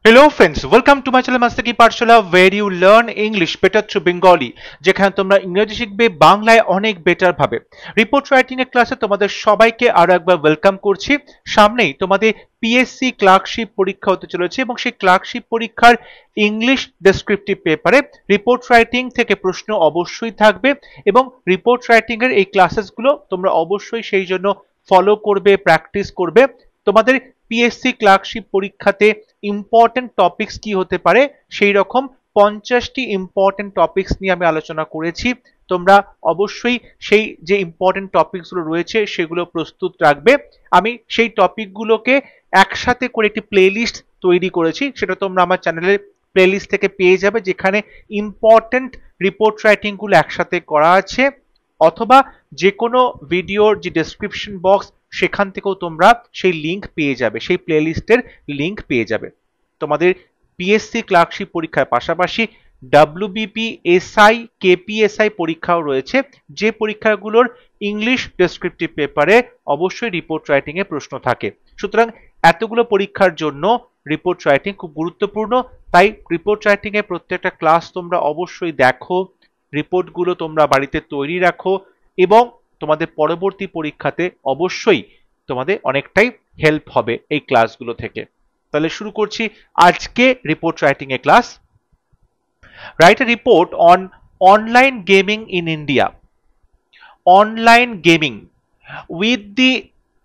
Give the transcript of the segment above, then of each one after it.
Hello friends, welcome to my channel Master Ki Pathshala where you learn English better through Bengali যেখানে তোমরা ইংরেজি শিখবে বাংলায় অনেক বেটার ভাবে। রিপোর্ট রাইটিং এর ক্লাসে তোমাদের সবাইকে আরো একবার ওয়েলকাম করছি। সামনেই তোমাদের পিএসসি ক্লার্কশিপ পরীক্ষা হতে চলেছে এবং সেই ক্লার্কশিপ পরীক্ষার ইংলিশ ডেসক্রিপটিভ পেপারে রিপোর্ট রাইটিং থেকে প্রশ্ন অবশ্যই থাকবে এবং রিপোর্ট রাইটিং এর এই ক্লাসেসগুলো তোমরা অবশ্যই সেই জন্য ফলো করবে, প্র্যাকটিস করবে। তোমাদের পিএসসি ক্লার্কশিপ পরীক্ষাতে ইম্পর্টেন্ট টপিকস কি হতে পারে সেই রকম 50টি ইম্পর্টেন্ট টপিকস নিয়ে আমি আলোচনা করেছি। তোমরা অবশ্যই সেই যে ইম্পর্টেন্ট টপিকসগুলো রয়েছে সেগুলো প্রস্তুত রাখবে। আমি সেই টপিকগুলোকে একসাথে করে একটি প্লেলিস্ট তৈরি করেছি, সেটা তোমরা আমার চ্যানেলের প্লেলিস্ট থেকে পেয়ে যাবে, যেখানে ইম্পর্টেন্ট রিপোর্ট রাইটিংগুলো একসাথে করা আছে, অথবা যে কোনো ভিডিওর যে ডেসক্রিপশন বক্স সেখান থেকেও তোমরা সেই লিংক পেয়ে যাবে, সেই প্লেলিস্টের লিংক পেয়ে যাবে। তোমাদের পিএসসি ক্লার্কশিপ পরীক্ষার পাশাপাশি ডাব্লিউবিপি এসআই কেপিএসআই পরীক্ষাও রয়েছে, যে পরীক্ষাগুলোর ইংলিশ ডেসক্রিপটিভ পেপারে অবশ্যই রিপোর্ট রাইটিং এ প্রশ্ন থাকে। সুতরাং এতগুলো পরীক্ষার জন্য রিপোর্ট রাইটিং খুব গুরুত্বপূর্ণ। তাই রিপোর্ট রাইটিং এর প্রত্যেকটা ক্লাস তোমরা অবশ্যই দেখো, রিপোর্টগুলো তোমরা বাড়িতে তৈরি রাখো এবং তোমাদের পরবর্তী পরীক্ষাতে অবশ্যই তোমাদের অনেকটাই হেল্প হবে এই ক্লাসগুলো থেকে। তাহলে শুরু করছি আজকে রিপোর্ট রাইটিং এর class. Write a report on online gaming in India. Online gaming with the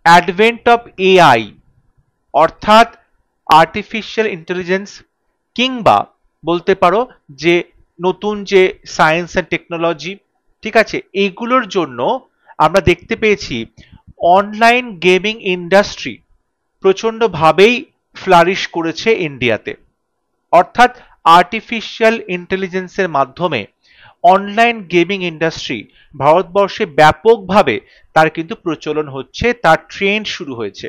advent of AI, অর্থাৎ আর্টিফিশিয়াল ইন্টেলিজেন্স, কিংবা বলতে পারো যে নতুন যে সায়েন্স অ্যান্ড টেকনোলজি, ঠিক আছে, এইগুলোর জন্য আমরা দেখতে পেয়েছি অনলাইন গেমিং ইন্ডাস্ট্রি প্রচন্ডভাবেই ফ্লারিশ করেছে ইন্ডিয়াতে। অর্থাৎ আর্টিফিশিয়াল ইন্টেলিজেন্সের মাধ্যমে অনলাইন গেমিং ইন্ডাস্ট্রি ভারতবর্ষে ব্যাপকভাবে তার কিন্তু প্রচলন হচ্ছে, তার ট্রেন্ড শুরু হয়েছে।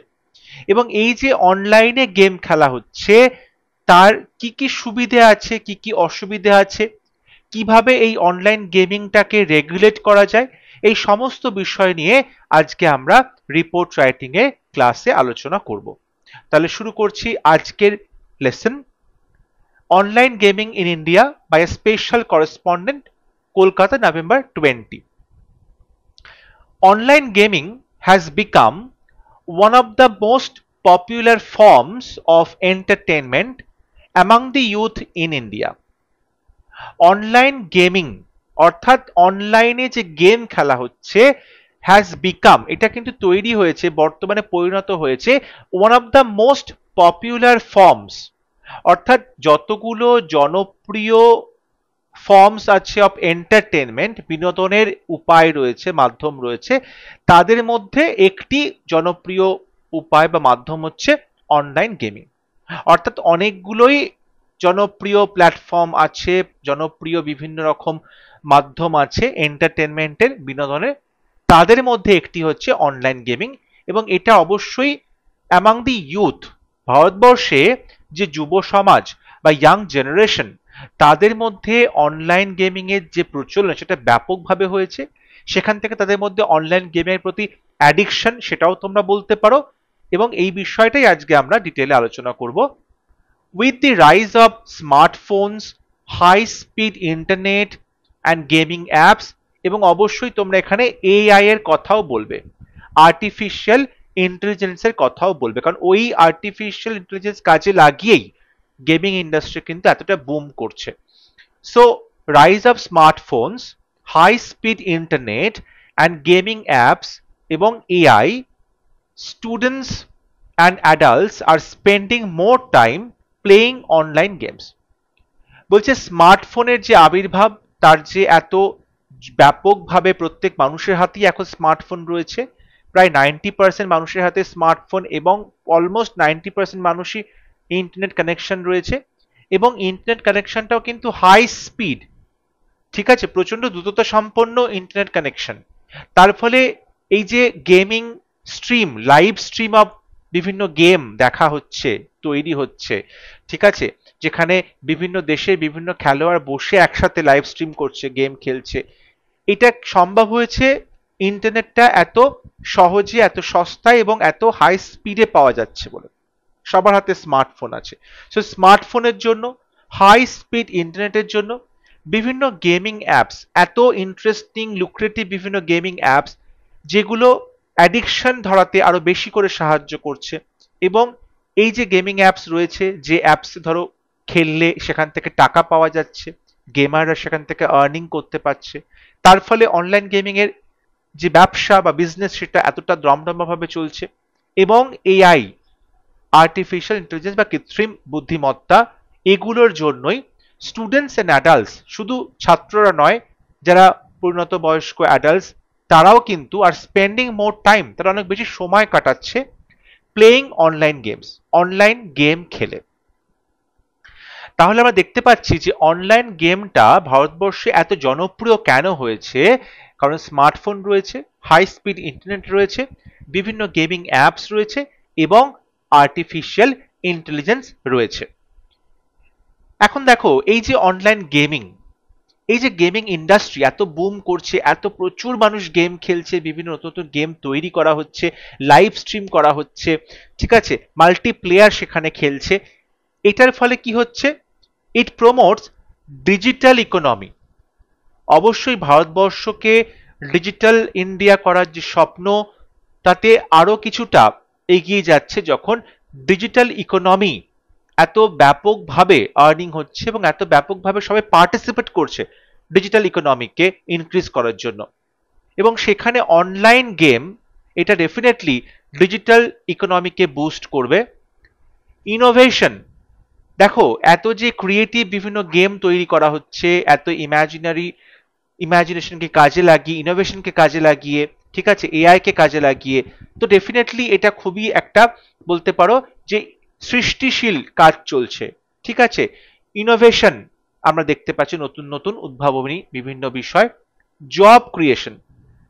এবং এই যে অনলাইনে গেম খেলা হচ্ছে তার কি কি সুবিধে আছে, কি কি অসুবিধে আছে, কিভাবে এই অনলাইন গেমিংটাকে রেগুলেট করা যায়, এই সমস্ত বিষয় নিয়ে আজকে আমরা রিপোর্ট রাইটিং এ ক্লাসে আলোচনা করব। তাহলে শুরু করছি আজকের lesson, online gaming in India by a special correspondent, Kolkata, November 20। Online gaming has become one of the most popular forms of entertainment among the youth in India. Online gaming অর্থাৎ অনলাইনে যে গেম খেলা হচ্ছে হ্যাজ বিকাম, এটা কিন্তু তৈরি হয়েছে, বর্তমানে পরিণত হয়েছে one of the most popular forms, অর্থাৎ যতগুলো জনপ্রিয় ফর্মস আছে অফ এন্টারটেনমেন্ট, বিনোদনের উপায় রয়েছে, মাধ্যম রয়েছে, তাদের মধ্যে একটি জনপ্রিয় উপায় বা মাধ্যম হচ্ছে অনলাইন গেমিং। অর্থাৎ অনেকগুলোই জনপ্রিয় প্ল্যাটফর্ম আছে, জনপ্রিয় বিভিন্ন রকম মাধ্যম আছে এন্টারটেনমেন্টের, বিনোদনের, তাদের মধ্যে একটি হচ্ছে অনলাইন গেমিং। এবং এটা অবশ্যই অ্যামাং দি ইউথ, ভারতবর্ষে যে যুব সমাজ বা ইয়াং জেনারেশন, তাদের মধ্যে অনলাইন গেমিং এর যে প্রচলন সেটা ব্যাপকভাবে হয়েছে। সেখান থেকে তাদের মধ্যে অনলাইন গেমের প্রতি অ্যাডিকশন, সেটাও তোমরা বলতে পারো। এবং এই বিষয়টাই আজকে আমরা ডিটেলে আলোচনা করব। With the rise of smartphones, high speed internet and gaming apps, এবং অবশ্যই তোমরা এখানে এআই এর কথাও বলবে, আর্টিফিশিয়াল ইন্টেলিজেন্সের কথাও বলবে, কারণ ওই আর্টিফিশিয়াল ইন্টেলিজেন্স কাজে লাগিয়েই গেমিং ইন্ডাস্ট্রি কিন্তু এতটা বুম করছে। So rise of smartphones, high speed internet and gaming apps এবং AI, students and adults are spending more time playing online games. বলছে স্মার্টফোনের যে আবির্ভাব, তার যে এত ব্যাপকভাবে প্রত্যেক মানুষের হাতেই এখন স্মার্টফোন রয়েছে, প্রায় 90% মানুষের হাতে স্মার্টফোন এবং অলমোস্ট 90% মানুষই ইন্টারনেট কানেকশন রয়েছে। এবং ইন্টারনেট কানেকশনটাও কিন্তু হাই স্পিড, ঠিক আছে, প্রচন্ড দ্রুততা সম্পন্ন ইন্টারনেট কানেকশন। তার ফলে এই যে gaming stream, live stream of বিভিন্ন গেম দেখা হচ্ছে, তৈরি হচ্ছে, ঠিক আছে, যেখানে বিভিন্ন দেশের বিভিন্ন খেলোয়াড় বসে একসাথে লাইভ স্ট্রিম করছে, গেম খেলছে, এটা সম্ভব হয়েছে ইন্টারনেটটা এত সহজে, এত সস্তায় এবং এত হাই স্পিডে পাওয়া যাচ্ছে বলে। সবার হাতে স্মার্টফোন আছে। সো স্মার্টফোনের জন্য, হাই স্পিড ইন্টারনেটের জন্য বিভিন্ন গেমিং অ্যাপস, এত ইন্টারেস্টিং লুক্রেটিভ বিভিন্ন গেমিং অ্যাপস যেগুলো অ্যাডিকশন ধরাতে আরো বেশি করে সাহায্য করছে। এবং এই যে গেমিং অ্যাপস রয়েছে, যে অ্যাপস ধরো খেললে সেখান থেকে টাকা পাওয়া যাচ্ছে, গেমাররা সেখান থেকে আর্নিং করতে পারছে, তার ফলে অনলাইন গেমিং এর যে ব্যবসা বা বিজনেস সেটা এতটা দমদমাভাবে চলছে। এবং এআই, আর্টিফিশিয়াল ইন্টেলিজেন্স বা কৃত্রিম বুদ্ধিমত্তা, এগুলোর জন্যই স্টুডেন্টস অ্যান্ড অ্যাডাল্টস, শুধু ছাত্ররা নয়, যারা পরিণত বয়স্ক অ্যাডাল্টস তারাও কিন্তু আর স্পেন্ডিং মোর টাইম, তারা অনেক বেশি সময় কাটাচ্ছে playing online games, online game খেলে। তাহলে আমরা দেখতে পাচ্ছি যে অনলাইন গেমটা ভারতবর্ষে এত জনপ্রিয় কেন হয়েছে, কারণ স্মার্টফোন রয়েছে, হাই স্পিড ইন্টারনেট রয়েছে, বিভিন্ন গেমিং অ্যাপস রয়েছে এবং আর্টিফিশিয়াল ইন্টেলিজেন্স রয়েছে। এখন দেখো, এই যে অনলাইন গেমিং, এই যে গেমিং ইন্ডাস্ট্রি এত বুম করছে, এত প্রচুর মানুষ গেম খেলছে, বিভিন্ন নতুন নতুন গেম তৈরি করা হচ্ছে, লাইভ স্ট্রিম করা হচ্ছে, ঠিক আছে, মাল্টিপ্লেয়ার সেখানে খেলছে। এটার ফলে কি হচ্ছে? ইট প্রমোটস ডিজিটাল ইকোনমি। অবশ্যই ভারতবর্ষকে ডিজিটাল ইন্ডিয়া করার যে স্বপ্ন, তাতে আরো কিছুটা এগিয়ে যাচ্ছে যখন ডিজিটাল ইকোনমি এত ব্যাপকভাবে আর্নিং হচ্ছে এবং এত ব্যাপকভাবে সবাই পার্টিসিপেট করছে ডিজিটাল ইকোনমিকে ইনক্রিজ করার জন্য। এবং সেখানে অনলাইন গেম এটা ডেফিনেটলি ডিজিটাল ইকোনমিকে বুস্ট করবে। ইনোভেশন, দেখো এত যে ক্রিয়েটিভ বিভিন্ন গেম তৈরি করা হচ্ছে, এত ইমাজিনেশনকে কাজে লাগিয়ে, ইনোভেশনকে কাজে লাগিয়ে, ঠিক আছে, এআই কে কাজে লাগিয়ে, তো ডেফিনেটলি এটা খুবই একটা বলতে পারো যে সৃষ্টিশীল কাজ চলছে, ঠিক আছে। ইনোভেশন আমরা দেখতে পাচ্ছি, নতুন নতুন উদ্ভাবনী বিভিন্ন বিষয়। Job creation,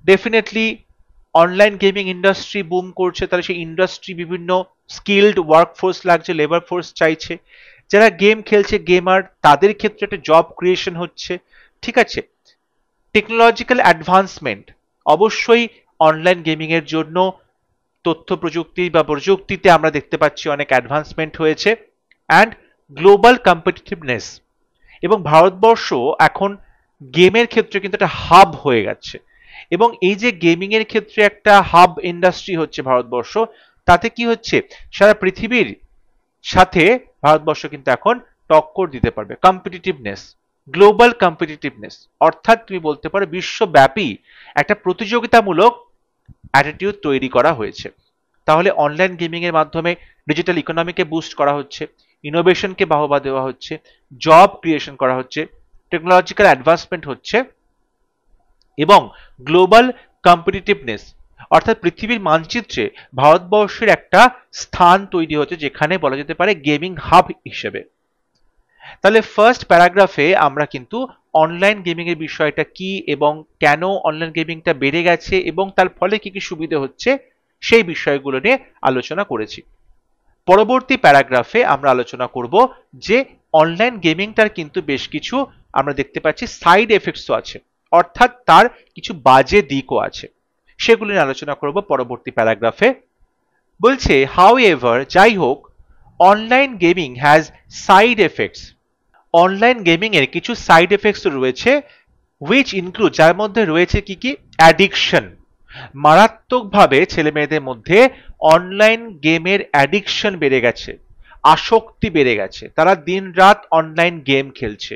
definitely online gaming industry broom করছে, তাহলে সেই ইন্ডাস্ট্রি বিভিন্ন স্কিলড ওয়ার্কফোর্স লাগছে, লেবার ফোর্স চাইছে, যারা গেম খেলছে গেমার, তাদের ক্ষেত্রে একটা জব ক্রিয়েশন হচ্ছে, ঠিক আছে। টেকনোলজিক্যাল অ্যাডভান্সমেন্ট, অবশ্যই অনলাইন গেমিং এর জন্য তথ্য প্রযুক্তি বা প্রযুক্তিতে আমরা দেখতে পাচ্ছি অনেক অ্যাডভান্সমেন্ট হয়েছে। অ্যান্ড গ্লোবাল কম্পিটিটিভনেস, এবং ভারতবর্ষ এখন গেমের ক্ষেত্রে কিন্তু একটা হাব হয়ে গেছে। এবং এই যে গেমিং এর ক্ষেত্রে একটা হাব ইন্ডাস্ট্রি হচ্ছে ভারতবর্ষ, তাতে কি হচ্ছে, সারা পৃথিবীর সাথে ভারতবর্ষ কিন্তু এখন টক্কর দিতে পারবে। কম্পিটিটিভনেস, গ্লোবাল কম্পিটিটিভনেস, অর্থাৎ তুমি বলতে পারো বিশ্বব্যাপী একটা প্রতিযোগিতামূলক অ্যাটিটিউড তৈরি করা হয়েছে। তাহলে অনলাইন গেমিং এর মাধ্যমে ডিজিটাল ইকোনমিকে বুস্ট করা হচ্ছে, ইনোভেশনকে বাহবা দেওয়া হচ্ছে, জব ক্রিয়েশন করা হচ্ছে, টেকনোলজিক্যাল অ্যাডভান্সমেন্ট হচ্ছে, এবং গ্লোবাল কম্পিটিটিভনেস, অর্থাৎ পৃথিবীর মানচিত্রে ভারতবর্ষের একটা স্থান তৈরি হচ্ছে, যেখানে বলা যেতে পারে গেমিং হাব হিসেবে। তাহলে ফার্স্ট প্যারাগ্রাফে আমরা কিন্তু অনলাইন গেমিং এর বিষয়টা কি এবং কেন অনলাইন গেমিংটা বেড়ে গেছে এবং তার ফলে কি কি সুবিধা হচ্ছে সেই বিষয়গুলো নিয়ে আলোচনা করেছি। পরবর্তী প্যারাগ্রাফে আমরা আলোচনা করব যে অনলাইন গেমিংটার কিন্তু বেশ কিছু আমরা দেখতে পাচ্ছি সাইড এফেক্টসও আছে, অর্থাৎ তার কিছু বাজে দিকও আছে, সেগুলো নিয়ে আলোচনা করব পরবর্তী প্যারাগ্রাফে। বলছে হাউএভার, যাই হোক, online gaming has side effects, online gaming এর কিছু সাইড এফেক্টস রয়েছে, which include, যার মধ্যে রয়েছে কি কি, অ্যাডিকশন, মারাত্মকভাবে ছেলে মেয়েদের মধ্যে অনলাইন গেমের অ্যাডিকশন বেড়ে গেছে, আসক্তি বেড়ে গেছে, তারা দিন রাত অনলাইন গেম খেলছে,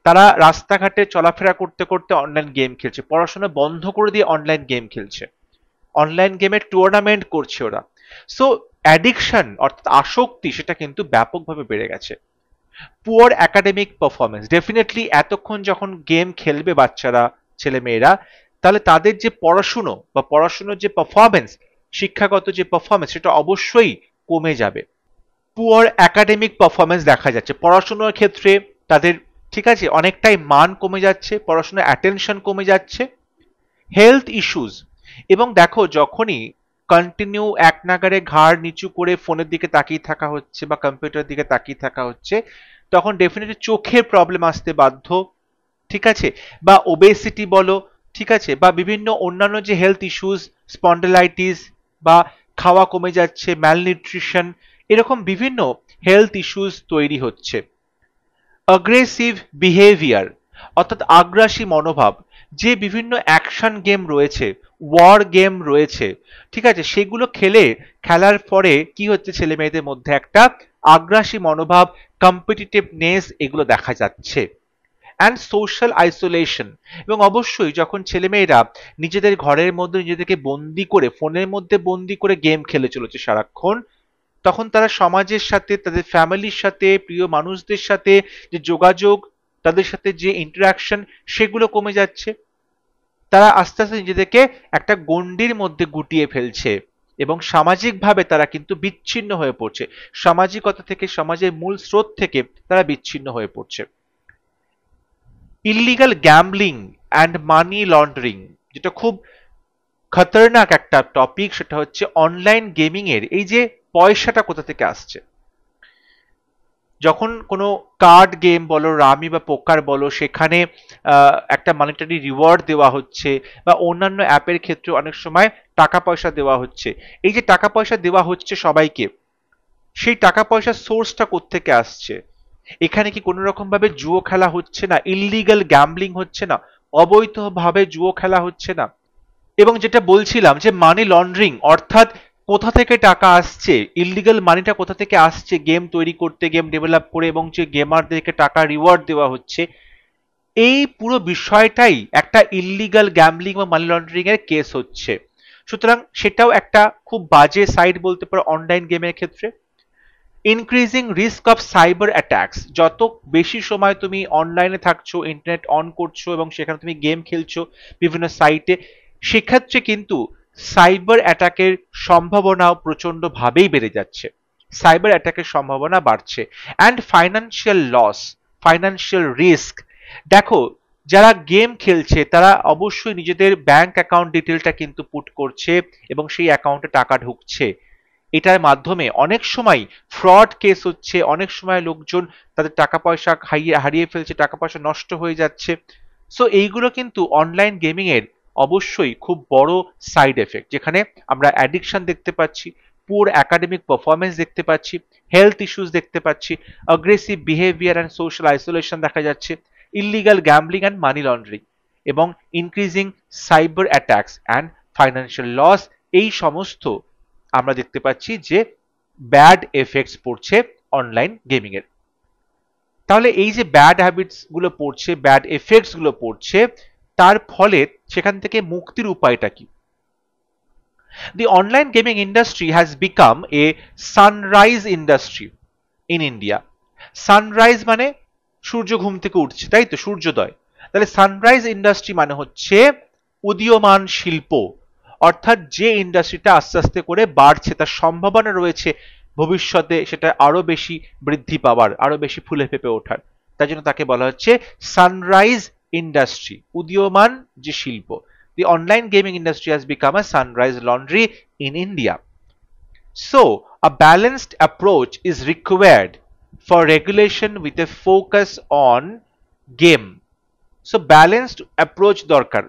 তারা রাস্তাঘাটে চলাফেরা করতে করতে অনলাইন গেম খেলছে, পড়াশোনা বন্ধ করে দিয়ে অনলাইন গেম খেলছে, অনলাইন গেমের টুর্নামেন্ট করছে ওরা। সো অ্যাডিকশন অর্থাৎ আসক্তি সেটা কিন্তু ব্যাপকভাবে বেড়ে গেছে। পুয়ার একাডেমিক পারফরমেন্স, ডেফিনেটলি এতক্ষণ যখন গেম খেলবে বাচ্চারা, ছেলে মেয়েরা, তাহলে তাদের যে পড়াশুনো বা পড়াশুনোর যে পারফরমেন্স, শিক্ষাগত যে পারফরমেন্স, সেটা অবশ্যই কমে যাবে। পুয়ার একাডেমিক পারফরমেন্স দেখা যাচ্ছে পড়াশোনার ক্ষেত্রে তাদের, ঠিক আছে, অনেকটাই মান কমে যাচ্ছে, পড়াশোনার অ্যাটেনশন কমে যাচ্ছে। হেলথ ইস্যুস, এবং দেখো যখনই কন্টিনিউ এক নাগারে ঘাড় নিচু করে ফোনের দিকে তাকিয়ে থাকা হচ্ছে বা কম্পিউটার দিকে তাকিয়ে থাকা হচ্ছে, তখন ডেফিনেটলি চোখের প্রবলেম আসতে বাধ্য, ঠিক আছে, বা ওবেসিটি বলো, ঠিক আছে, বা বিভিন্ন অন্যান্য যে হেলথ ইস্যুস, স্পন্ডেলাইটিস বা খাওয়া কমে যাচ্ছে, ম্যালনিউট্রিশন, এরকম বিভিন্ন হেলথ ইস্যুস তৈরি হচ্ছে। অ্যাগ্রেসিভ বিহেভিয়ার অর্থাৎ আগ্রাসী মনোভাব, যে বিভিন্ন অ্যাকশন গেম রয়েছে, ওয়ার গেম রয়েছে, ঠিক আছে, সেগুলো খেলার পরে কি হচ্ছে, ছেলে মেয়েদের মধ্যে একটা আগ্রাসী মনোভাব, কম্পিটিটিভনেস এগুলো দেখা যাচ্ছে। অ্যান্ড সোশ্যাল আইসোলেশন, এবং অবশ্যই যখন ছেলেমেয়েরা নিজেদের ঘরের মধ্যে নিজেদেরকে বন্দি করে, ফোনের মধ্যে বন্দি করে গেম খেলে চলেছে সারাক্ষণ, তখন তারা সমাজের সাথে, তাদের ফ্যামিলির সাথে, প্রিয় মানুষদের সাথে যে যোগাযোগ, তাদের সাথে যে ইন্টারাকশন, সেগুলো কমে যাচ্ছে। তারা আস্তে আস্তে নিজেদেরকে একটা গণ্ডির মধ্যে গুটিয়ে ফেলছে এবং সামাজিকভাবে তারা কিন্তু বিচ্ছিন্ন হয়ে পড়ছে। সামাজিকতা থেকে, সমাজের মূল স্রোত থেকে তারা বিচ্ছিন্ন হয়ে পড়ছে। Illegal gambling and money laundering, যেটা খুব খতরনাক একটা টপিক, সেটা হচ্ছে অনলাইন গেমিং এর এই যে পয়সাটা কোথা থেকে আসছে। যখন কোনো কার্ড গেম বলো, রামি বা পোকার বলো, সেখানে একটা মনিটারি রিওয়ার্ড দেওয়া হচ্ছে, বা অন্যান্য অ্যাপের ক্ষেত্রে অনেক সময় টাকা পয়সা দেওয়া হচ্ছে। এই যে টাকা পয়সা দেওয়া হচ্ছে সবাইকে, সেই টাকা পয়সার সোর্সটা কোত্থেকে আসছে? এখানে কি কোনো রকম ভাবে জুয়ো খেলা হচ্ছে না? ইল্লিগাল গ্যাম্বলিং হচ্ছে না? অবৈধভাবে জুয়ো খেলা হচ্ছে না? এবং যেটা বলছিলাম যে মানি লন্ডারিং, অর্থাৎ কোথা থেকে টাকা আসছে, ইল্লিগাল মানিটা কোথা থেকে আসছে, গেম তৈরি করতে, গেম ডেভেলপ করে, এবং যে গেমারদেরকে টাকা রিওয়ার্ড দেওয়া হচ্ছে, এই পুরো বিষয়টাই একটা ইল্লিগাল গ্যাম্বলিং বা মানি লন্ডারিং এর কেস হচ্ছে। সুতরাং সেটাও একটা খুব বাজে সাইড বলতে পারো অনলাইন গেমের ক্ষেত্রে। Increasing risk of cyber attacks, যত বেশি সময় তুমি অনলাইনে থাকছো, ইন্টারনেট অন করছো এবং সেখানে তুমি গেম খেলছো বিভিন্ন সাইটে, সেক্ষেত্রে কিন্তু সাইবার অ্যাটাকের সম্ভাবনাও প্রচন্ড ভাবেই বেড়ে যাচ্ছে। সাইবার অ্যাটাকের সম্ভাবনা বাড়ছে। And financial loss, financial risk. দেখো, যারা গেম খেলছে তারা অবশ্যই নিজেদের ব্যাংক অ্যাকাউন্ট ডিটেলটা কিন্তু পুট করছে এবং সেই অ্যাকাউন্টে টাকা ঢুকছে। এটার মাধ্যমে অনেক সময় ফ্রড কেস হচ্ছে, অনেক সময় লোকজন তাদের টাকা পয়সা হারিয়ে ফেলছে, টাকা পয়সা নষ্ট হয়ে যাচ্ছে। সো এইগুলো কিন্তু অনলাইন গেমিং এর অবশ্যই খুব বড় সাইড এফেক্ট, যেখানে আমরা অ্যাডিকশন দেখতে পাচ্ছি, পুর একাডেমিক পারফরমেন্স দেখতে পাচ্ছি, হেলথ ইস্যুস দেখতে পাচ্ছি, aggressive behaviour and social isolation দেখা যাচ্ছে, illegal gambling and money laundering, এবং increasing cyber attacks and financial loss. এই সমস্ত আমরা দেখতে পাচ্ছি যে ব্যাড এফেক্টস পড়ছে অনলাইন গেমিং এর। তাহলে এই যে ব্যাড হ্যাবিটস গুলো পড়ছে, ব্যাড এফেক্টস গুলো পড়ছে, তার ফলে সেখান থেকে মুক্তির উপায়টা কি? The online gaming industry has become a sunrise industry in India. Sunrise মানে সূর্য ঘুম থেকে উঠছে, তাই তো, সূর্যোদয়। তাহলে সানরাইজ ইন্ডাস্ট্রি মানে হচ্ছে উদীয়মান শিল্প, অর্থাৎ যে ইন্ডাস্ট্রিটা আস্তে আস্তে করে বাড়ছে, তার সম্ভাবনা রয়েছে ভবিষ্যতে সেটা আরো বেশি বৃদ্ধি পাওয়ার, আরো বেশি ফুলে ফেপে ওঠার। তাই জন্য তাকে বলা হচ্ছে সানরাইজ ইন্ডাস্ট্রি, উদীয়মান যে শিল্প। The online gaming industry has become a sunrise laundry in India. So, a balanced approach is required for regulation with a focus on game. So, balanced approach দরকার।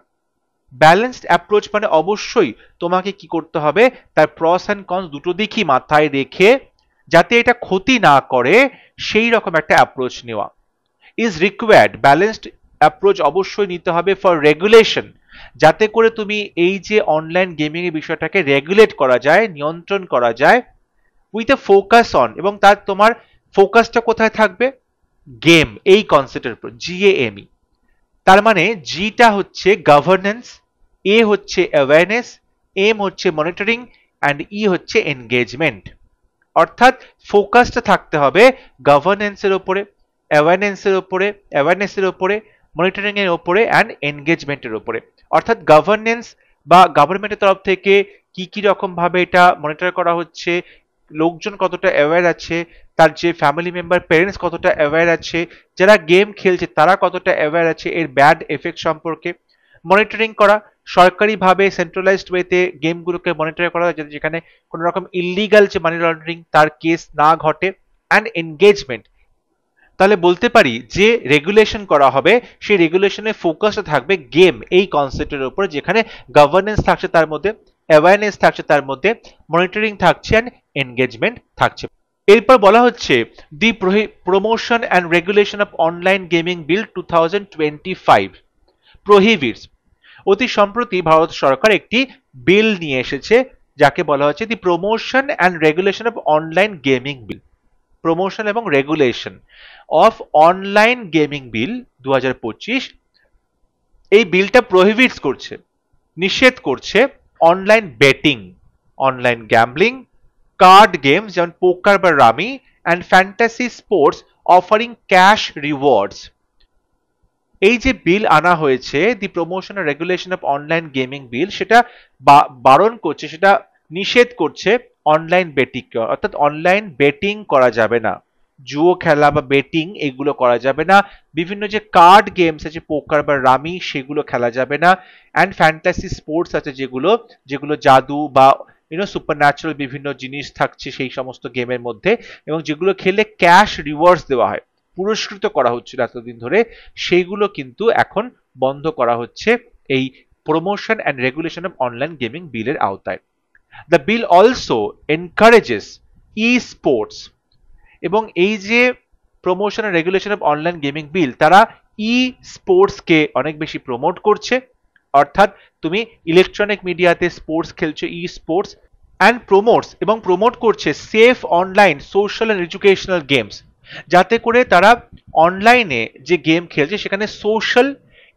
ব্যালেন্সড অ্যাপ্রোচ মানে অবশ্যই তোমাকে কি করতে হবে, তার প্রস অ্যান্ড কনস দুটো দিকই মাথায় রেখে, যাতে এটা ক্ষতি না করে সেই রকম একটা অ্যাপ্রোচ নেওয়া ইজ রিকোয়ার্ড। ব্যালেন্সড অ্যাপ্রোচ অবশ্যই নিতে হবে ফর রেগুলেশন, যাতে করে তুমি এই যে অনলাইন গেমিং এর বিষয়টাকে রেগুলেট করা যায়, নিয়ন্ত্রণ করা যায়, উইথ এ ফোকাস অন, এবং তার তোমার ফোকাসটা কোথায় থাকবে? গেম, এই কনসেপ্টের উপর, জিএএমই। তার মানে জিটা হচ্ছে গভর্নেন্স, এ হচ্ছে অ্যাওয়ারনেস, এম হচ্ছে মনিটরিং, অ্যান্ড ই হচ্ছে এনগেজমেন্ট। অর্থাৎ ফোকাসটা থাকতে হবে গভর্নেন্সের উপরে, অ্যাওয়ারনেসের উপরে, মনিটরিং এর উপরে, অ্যান্ড এনগেজমেন্টের উপরে। অর্থাৎ গভর্নেন্স বা গভর্নমেন্টের তরফ থেকে কি কি রকম ভাবে এটা মনিটর করা হচ্ছে, লোকজন কতটা অ্যাওয়্যার আছে, তার যে ফ্যামিলি মেম্বার, প্যারেন্টস কতটা অ্যাওয়্যার আছে, যারা গেম খেলছে তারা কতটা অ্যাওয়্যার আছে এর ব্যাড এফেক্ট সম্পর্কে। মনিটরিং করা, সরকারিভাবে সেন্ট্রালাইজড ওয়েতে গেমগুলোকে মনিটর করা, যাতে যেখানে কোনো রকম ইল্লিগাল যে মানি লন্ডারিং তার কেস না ঘটে। অ্যান্ড এনগেজমেন্ট, তাহলে বলতে পারি যে রেগুলেশন করা হবে, সেই রেগুলেশনের ফোকাসটা থাকবে গেম, এই কনসেপ্টের উপর, যেখানে গভর্নেন্স থাকছে তার মধ্যে, অ্যাওয়ারনেস থাকছে তার মধ্যে, মনিটরিং থাকছে, অ্যান্ড এনগেজমেন্ট থাকছে। এরপর বলা হচ্ছে the promotion and regulation of online gaming bill 2025 prohibits. অতি সম্প্রতি ভারত সরকার একটি বিল নিয়ে এসেছে যাকে বলা হচ্ছে the promotion and regulation of online gaming bill. Promotion এবং regulation of online gaming bill 2025। এই বিলটা প্রহিবিটস করছে, নিষেধ করছে online betting, online gambling, card games যেমন পোকার বা rummy and fantasy sports offering cash rewards. এই যে বিল আনা হয়েছে দি প্রমোশন আর regulation of online gaming bill, সেটা বারণ করছে, সেটা নিষেধ করছে অনলাইন বেটিং, অর্থাৎ অনলাইন বেটিং করা যাবে না, জুয়ো খেলা বা বেটিং এগুলো করা যাবে না, বিভিন্ন যে কার্ড গেমস আছে পোকার বা রামি সেগুলো খেলা যাবে না, অ্যান্ড ফ্যান্টাসি স্পোর্টস আছে যেগুলো যেগুলো জাদু বা সুপার ন্যাচারাল বিভিন্ন জিনিস থাকছে সেই সমস্ত গেমের মধ্যে, এবং যেগুলো খেলে ক্যাশ রিওয়ার্ডস দেওয়া হয়, পুরস্কৃত করা হচ্ছিল এতদিন ধরে, সেইগুলো কিন্তু এখন বন্ধ করা হচ্ছে এই promotion and regulation of online gaming বিলের আওতায়। The bill also encourages E sports, এবং এই যে promotion and regulation of online gaming বিল, তারা ই স্পোর্টসকে অনেক বেশি প্রমোট করছে, অর্থাৎ তুমি ইলেকট্রনিক মিডিয়াতে স্পোর্টস খেলছো, ই স্পোর্টস, অ্যান্ড প্রমোটস এবং প্রমোট করছে safe online social and educational games, যাতে করে তারা অনলাইনে যে গেম খেলছে সেখানে সোশ্যাল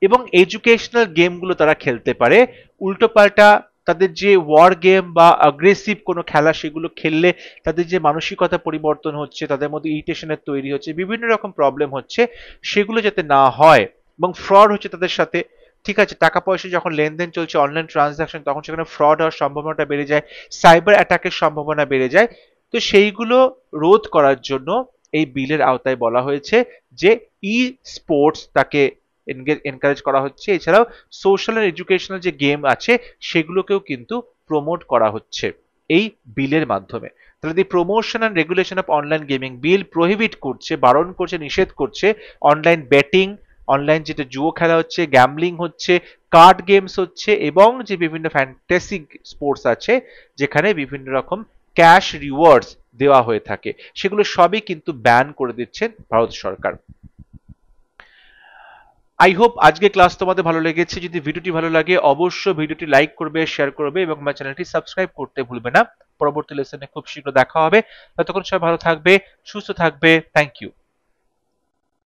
এবং এডুকেশনাল গেমগুলো তারা খেলতে পারে। উল্টোপাল্টা তাদের যে ওয়ার গেম বা অ্যাগ্রেসিভ কোনো খেলা সেগুলো খেললে তাদের যে মানসিকতা পরিবর্তন হচ্ছে, তাদের মধ্যে ইরিটেশনের তৈরি হচ্ছে, বিভিন্ন রকম প্রবলেম হচ্ছে, সেগুলো যাতে না হয়, এবং ফ্রড হচ্ছে তাদের সাথে। ঠিক আছে, টাকা পয়সা যখন লেনদেন চলছে, অনলাইন ট্রানজাকশন, তখন সেখানে ফ্রড হওয়ার সম্ভাবনাটা বেড়ে যায়, সাইবার অ্যাটাকের সম্ভাবনা বেড়ে যায়। তো সেইগুলো রোধ করার জন্য এই বিলের আওতায় বলা হয়েছে যে ই স্পোর্টস তাকে এনকারেজ করা হচ্ছে, এছাড়াও সোশ্যাল আর এডুকেশনাল যে গেম আছে সেগুলোকেও কিন্তু প্রমোট করা হচ্ছে এই বিলের মাধ্যমে। তাহলে the promotion and regulation of online gaming bill prohibit করছে, বারণ করছে, নিষেধ করছে অনলাইন বেটিং, অনলাইন যেটা জুয়ো খেলা হচ্ছে, গ্যাম্বলিং হচ্ছে, কার্ড গেমস হচ্ছে, এবং যে বিভিন্ন ফ্যান্টাসি স্পোর্টস আছে যেখানে বিভিন্ন রকম ক্যাশ রিওয়ার্ডস দেওয়া হয়ে থাকে, সেগুলো সবই কিন্তু ব্যান করে দিচ্ছেন ভারত সরকার। আই হোপ আজকে ক্লাস তোমাদের ভালো লেগেছে। যদি ভিডিওটি ভালো লাগে অবশ্যই ভিডিওটি লাইক করবে, শেয়ার করবে এবং আমার চ্যানেলটি সাবস্ক্রাইব করতে ভুলবে না। পরবর্তী লেসনে খুব শীঘ্র দেখা হবে। ততক্ষণ সবাই ভালো থাকবে, সুস্থ থাকবে। Thank you.